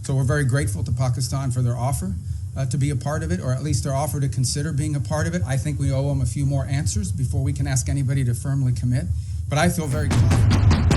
So we're very grateful to Pakistan for their offer to be a part of it, or at least their offer to consider being a part of it. I think we owe them a few more answers before we can ask anybody to firmly commit. But I feel very confident.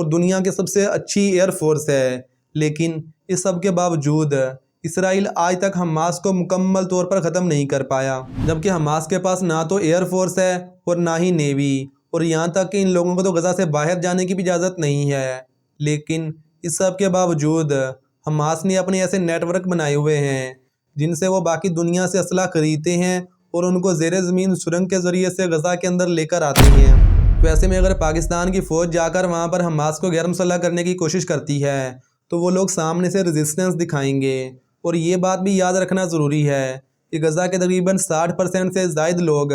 اور دنیا کی سب سے اچھی air force ہے، لیکن اس سب کے باوجود اسرائیل آج تک حماس کو مکمل طور پر ختم نہیں کر پایا، جبکہ حماس کے پاس نہ تو ایئر فورس ہے اور نہ ہی نیوی، اور یہاں تک کہ ان لوگوں کو تو غزہ سے باہر جانے کی بھی اجازت نہیں ہے۔ لیکن اس سب کے باوجود حماس نے اپنے ایسے نیٹ ورک بنائے ہوئے ہیں جن سے وہ باقی دنیا سے اسلحہ خریدتے ہیں اور ان کو زیر زمین سرنگ کے ذریعے سے غزہ کے اندر لے کر آتے ہیں۔ تو ایسے میں اگر پاکستان کی فوج جا کر وہاں پر حماس کو غیر مسلح کرنے کی کوشش کرتی ہے تو وہ لوگ سامنے سے ریزسٹنس دکھائیں گے، اور یہ بات بھی یاد رکھنا ضروری ہے کہ غزہ کے تقریباً 60% سے زائد لوگ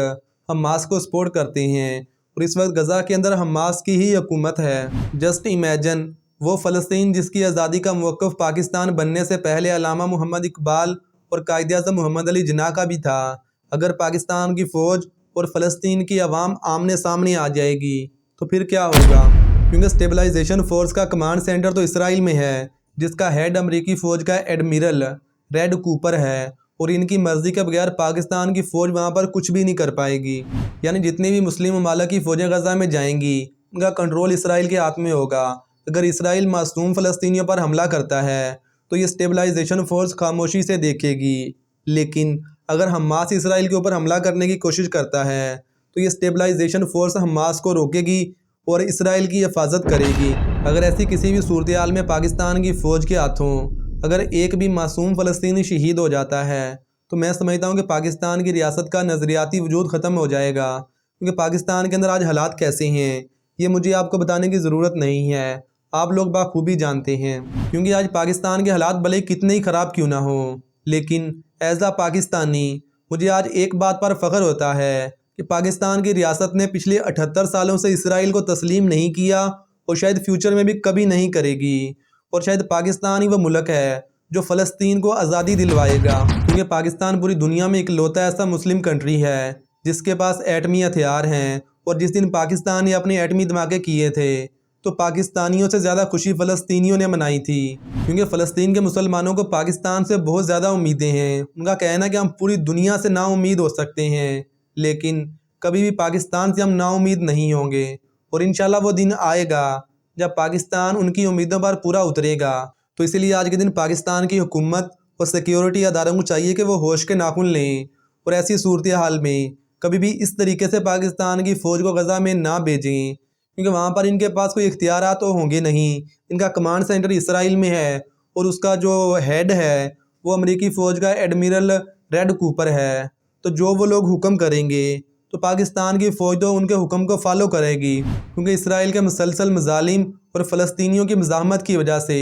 حماس کو سپورٹ کرتے ہیں، اور اس وقت غزہ کے اندر حماس کی ہی حکومت ہے۔ جسٹ امیجن وہ فلسطین جس کی آزادی کا موقف پاکستان بننے سے پہلے علامہ محمد اقبال اور قائد اعظم محمد علی جناح کا بھی تھا، اگر پاکستان کی فوج اور فلسطین کی عوام آمنے سامنے آ جائے گی تو پھر کیا ہوگا؟ کیونکہ اسٹیبلائزیشن فورس کا کمانڈ سینٹر تو اسرائیل میں ہے، جس کا ہیڈ امریکی فوج کا ایڈمرل ریڈ کوپر ہے، اور ان کی مرضی کے بغیر پاکستان کی فوج وہاں پر کچھ بھی نہیں کر پائے گی۔ یعنی جتنی بھی مسلم ممالک کی فوجیں غزہ میں جائیں گی ان کا کنٹرول اسرائیل کے ہاتھ میں ہوگا۔ اگر اسرائیل معصوم فلسطینیوں پر حملہ کرتا ہے تو یہ اسٹیبلائزیشن فورس خاموشی سے دیکھے گی، لیکن اگر حماس اسرائیل کے اوپر حملہ کرنے کی کوشش کرتا ہے تو یہ اسٹیبلائزیشن فورس حماس کو روکے گی اور اسرائیل کی حفاظت کرے گی۔ اگر ایسی کسی بھی صورتحال میں پاکستان کی فوج کے ہاتھوں اگر ایک بھی معصوم فلسطینی شہید ہو جاتا ہے تو میں سمجھتا ہوں کہ پاکستان کی ریاست کا نظریاتی وجود ختم ہو جائے گا، کیونکہ پاکستان کے اندر آج حالات کیسے ہیں یہ مجھے آپ کو بتانے کی ضرورت نہیں ہے، آپ لوگ بخوبی جانتے ہیں۔ کیونکہ آج پاکستان کے حالات بھلے کتنے ہی خراب کیوں نہ ہوں، لیکن ایز اے پاکستانی مجھے آج ایک بات پر فخر ہوتا ہے کہ پاکستان کی ریاست نے پچھلے 78 سالوں سے اسرائیل کو تسلیم نہیں کیا، اور شاید فیوچر میں بھی کبھی نہیں کرے گی، اور شاید پاکستان ہی وہ ملک ہے جو فلسطین کو آزادی دلوائے گا، کیونکہ پاکستان پوری دنیا میں اکلوتا ایسا مسلم کنٹری ہے جس کے پاس ایٹمی ہتھیار ہیں، اور جس دن پاکستان نے اپنے ایٹمی دھماکے کیے تھے تو پاکستانیوں سے زیادہ خوشی فلسطینیوں نے منائی تھی، کیونکہ فلسطین کے مسلمانوں کو پاکستان سے بہت زیادہ امیدیں ہیں۔ ان کا کہنا ہے کہ ہم پوری دنیا سے نا امید ہو سکتے ہیں لیکن کبھی بھی پاکستان سے ہم نا امید نہیں ہوں گے، اور انشاءاللہ وہ دن آئے گا جب پاکستان ان کی امیدوں پر پورا اترے گا۔ تو اسی لیے آج کے دن پاکستان کی حکومت اور سیکیورٹی اداروں کو چاہیے کہ وہ ہوش کے ناخن لیں، اور ایسی صورتحال میں کبھی بھی اس طریقے سے پاکستان کی فوج کو غزہ میں نہ بھیجیں، کیونکہ وہاں پر ان کے پاس کوئی اختیارات تو ہوں گے نہیں۔ ان کا کمانڈ سینٹر اسرائیل میں ہے، اور اس کا جو ہیڈ ہے وہ امریکی فوج کا ایڈمرل ریڈ کوپر ہے، تو جو وہ لوگ حکم کریں گے تو پاکستان کی فوج تو ان کے حکم کو فالو کرے گی، کیونکہ اسرائیل کے مسلسل مظالم اور فلسطینیوں کی مزاحمت کی وجہ سے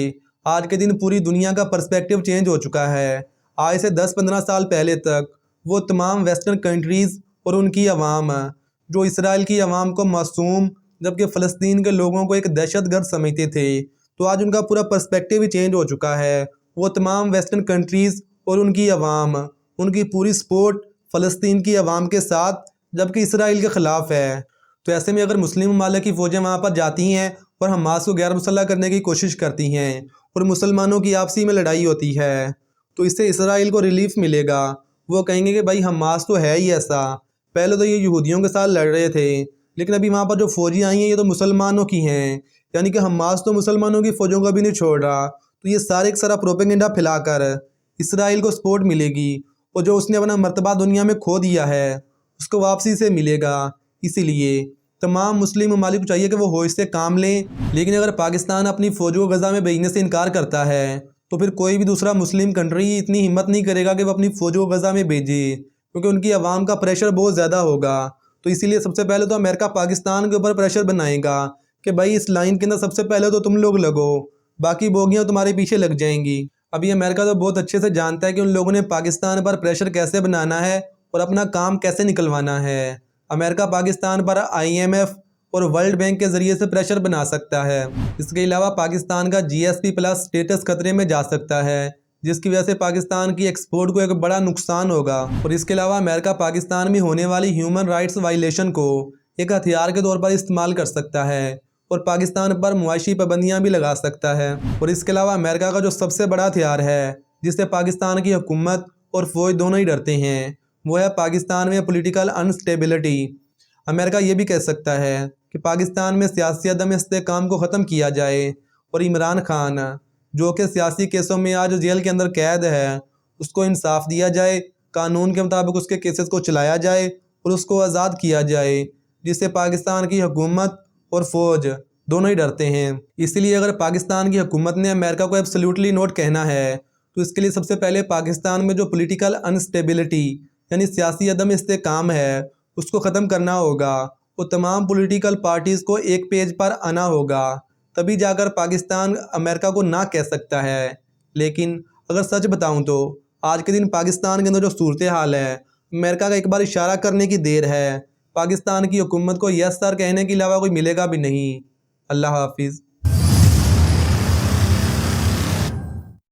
آج کے دن پوری دنیا کا پرسپیکٹیو چینج ہو چکا ہے۔ آج سے 10-15 سال پہلے تک وہ تمام ویسٹرن کنٹریز اور ان کی عوام جو اسرائیل کی عوام کو معصوم جبکہ فلسطین کے لوگوں کو ایک دہشت گرد سمجھتے تھے، تو آج ان کا پورا پرسپیکٹیو ہی چینج ہو چکا ہے۔ وہ تمام ویسٹرن کنٹریز اور ان کی عوام ان کی پوری سپورٹ فلسطین کی عوام کے ساتھ جبکہ اسرائیل کے خلاف ہے۔ تو ایسے میں اگر مسلم ممالک کی فوجیں وہاں پر جاتی ہیں اور حماس کو غیر مسلح کرنے کی کوشش کرتی ہیں اور مسلمانوں کی آپسی میں لڑائی ہوتی ہے تو اس سے اسرائیل کو ریلیف ملے گا۔ وہ کہیں گے کہ بھائی حماس تو ہے ہی ایسا، پہلے تو یہ یہودیوں کے ساتھ لڑ رہے تھے لیکن ابھی وہاں پر جو فوجی آئی ہیں یہ تو مسلمانوں کی ہیں، یعنی کہ حماس تو مسلمانوں کی فوجوں کو بھی نہیں چھوڑ رہا، تو یہ سارے کا سارا پروپیگنڈا پھیلا کر اسرائیل کو سپورٹ ملے گی، اور جو اس نے اپنا مرتبہ دنیا میں کھو دیا ہے اس کو واپسی سے ملے گا۔ اسی لیے تمام مسلم ممالک کو چاہیے کہ وہ ہوش سے کام لیں، لیکن اگر پاکستان اپنی فوجوں کو غزہ میں بھیجنے سے انکار کرتا ہے تو پھر کوئی بھی دوسرا مسلم کنٹری اتنی ہمت نہیں کرے گا کہ وہ اپنی فوجوں کو غزہ میں بھیجے، کیونکہ ان کی عوام کا پریشر بہت زیادہ ہوگا۔ تو اسی لیے سب سے پہلے تو امریکہ پاکستان کے اوپر پریشر بنائے گا کہ بھائی اس لائن کے اندر سب سے پہلے تو تم لوگ لگو، باقی بوگیاں تمہارے پیچھے لگ جائیں گی۔ ابھی امریکہ تو بہت اچھے سے جانتا ہے کہ ان لوگوں نے پاکستان پر پریشر کیسے بنانا ہے اور اپنا کام کیسے نکلوانا ہے۔ امریکہ پاکستان پر IMF اور ورلڈ بینک کے ذریعے سے پریشر بنا سکتا ہے۔ اس کے علاوہ پاکستان کا GSP+ سٹیٹس خطرے میں جا سکتا ہے، جس کی وجہ سے پاکستان کی ایکسپورٹ کو ایک بڑا نقصان ہوگا، اور اس کے علاوہ امریکہ پاکستان میں ہونے والی ہیومن رائٹس وائلیشن کو ایک ہتھیار کے طور پر استعمال کر سکتا ہے اور پاکستان پر معاشی پابندیاں بھی لگا سکتا ہے۔ اور اس کے علاوہ امریکہ کا جو سب سے بڑا ہتھیار ہے جس سے پاکستان کی حکومت اور فوج دونوں ہی ڈرتے ہیں وہ ہے پاکستان میں پولیٹیکل انسٹیبلٹی۔ امریکہ یہ بھی کہہ سکتا ہے کہ پاکستان میں سیاسی عدم استحکام کو ختم کیا جائے اور عمران خان جو کہ سیاسی کیسوں میں آج جیل کے اندر قید ہے اس کو انصاف دیا جائے، قانون کے مطابق اس کے کیسز کو چلایا جائے اور اس کو آزاد کیا جائے، جس سے پاکستان کی حکومت اور فوج دونوں ہی ڈرتے ہیں۔ اسی لیے اگر پاکستان کی حکومت نے امریکہ کو ایبسلیوٹلی نوٹ کہنا ہے تو اس کے لیے سب سے پہلے پاکستان میں جو پولیٹیکل انسٹیبلٹی یعنی سیاسی عدم استحکام ہے اس کو ختم کرنا ہوگا اور تمام پولیٹیکل پارٹیز کو ایک پیج پر آنا ہوگا، تبھی جا کر پاکستان امریکہ کو نہ کہہ سکتا ہے۔ لیکن اگر سچ بتاؤں تو آج کے دن پاکستان کے اندر جو صورتحال ہے، امریکہ کا ایک بار اشارہ کرنے کی دیر ہے، پاکستان کی حکومت کو یس سر کہنے کے علاوہ کوئی ملے گا بھی نہیں۔ اللہ حافظ۔